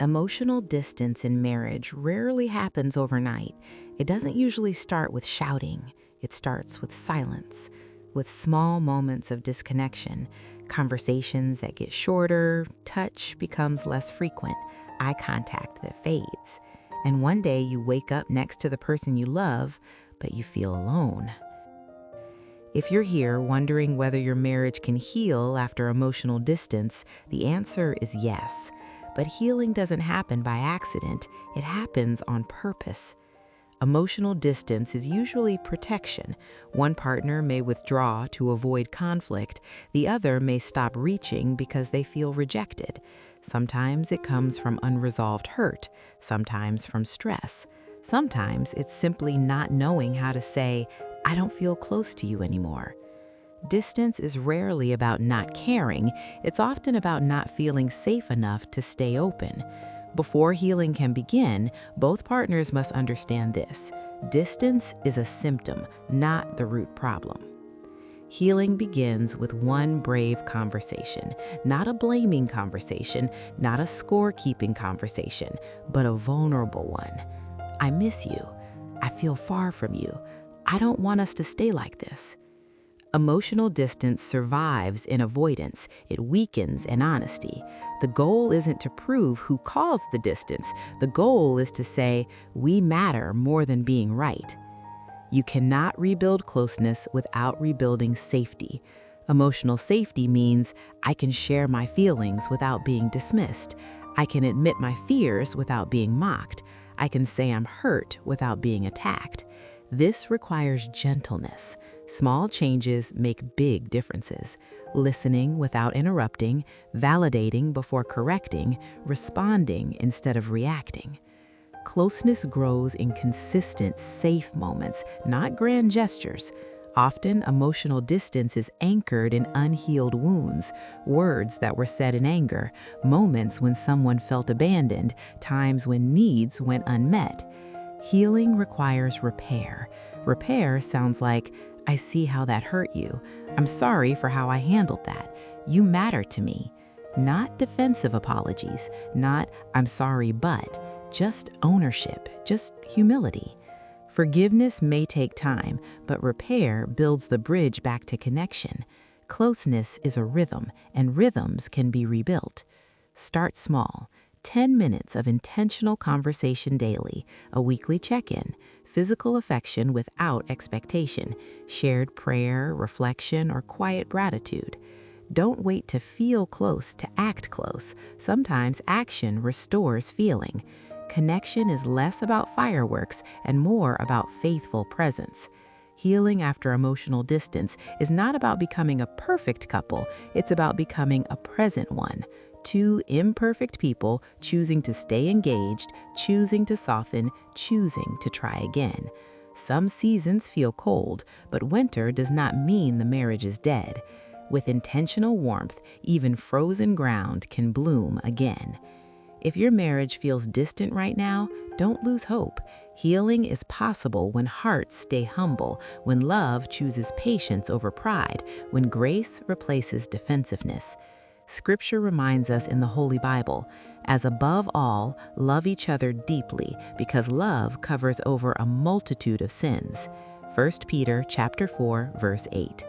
Emotional distance in marriage rarely happens overnight. It doesn't usually start with shouting. It starts with silence, with small moments of disconnection, conversations that get shorter, touch becomes less frequent, eye contact that fades. And one day you wake up next to the person you love, but you feel alone. If you're here wondering whether your marriage can heal after emotional distance, the answer is yes. But healing doesn't happen by accident, it happens on purpose. Emotional distance is usually protection. One partner may withdraw to avoid conflict, the other may stop reaching because they feel rejected. Sometimes it comes from unresolved hurt, sometimes from stress. Sometimes it's simply not knowing how to say, "I don't feel close to you anymore." Distance is rarely about not caring, it's often about not feeling safe enough to stay open. Before healing can begin, both partners must understand this. Distance is a symptom, not the root problem. Healing begins with one brave conversation, not a blaming conversation, not a score-keeping conversation, but a vulnerable one. "I miss you. I feel far from you. I don't want us to stay like this." Emotional distance survives in avoidance. It weakens in honesty. The goal isn't to prove who caused the distance. The goal is to say, "We matter more than being right." You cannot rebuild closeness without rebuilding safety. Emotional safety means I can share my feelings without being dismissed. I can admit my fears without being mocked. I can say I'm hurt without being attacked. This requires gentleness. Small changes make big differences. Listening without interrupting, validating before correcting, responding instead of reacting. Closeness grows in consistent, safe moments, not grand gestures. Often, emotional distance is anchored in unhealed wounds, words that were said in anger, moments when someone felt abandoned, times when needs went unmet. Healing requires repair. Repair sounds like, "I see how that hurt you. I'm sorry for how I handled that. You matter to me." Not defensive apologies, not "I'm sorry but," just ownership, just humility. Forgiveness may take time, but repair builds the bridge back to connection. Closeness is a rhythm, and rhythms can be rebuilt. Start small. 10 minutes of intentional conversation daily, a weekly check-in, physical affection without expectation, shared prayer, reflection, or quiet gratitude. Don't wait to feel close to act close. Sometimes action restores feeling. Connection is less about fireworks and more about faithful presence. Healing after emotional distance is not about becoming a perfect couple, it's about becoming a present one. Two imperfect people choosing to stay engaged, choosing to soften, choosing to try again. Some seasons feel cold, but winter does not mean the marriage is dead. With intentional warmth, even frozen ground can bloom again. If your marriage feels distant right now, don't lose hope. Healing is possible when hearts stay humble, when love chooses patience over pride, when grace replaces defensiveness. Scripture reminds us in the Holy Bible, "As above all, love each other deeply, because love covers over a multitude of sins." 1 Peter chapter 4, verse 8.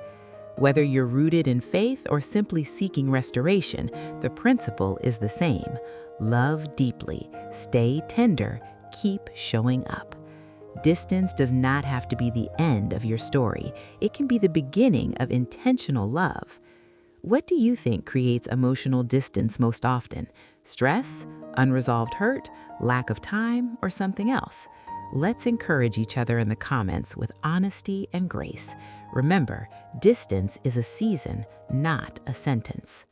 Whether you're rooted in faith or simply seeking restoration, the principle is the same. Love deeply, stay tender, keep showing up. Distance does not have to be the end of your story. It can be the beginning of intentional love. What do you think creates emotional distance most often? Stress, unresolved hurt, lack of time, or something else? Let's encourage each other in the comments with honesty and grace. Remember, distance is a season, not a sentence.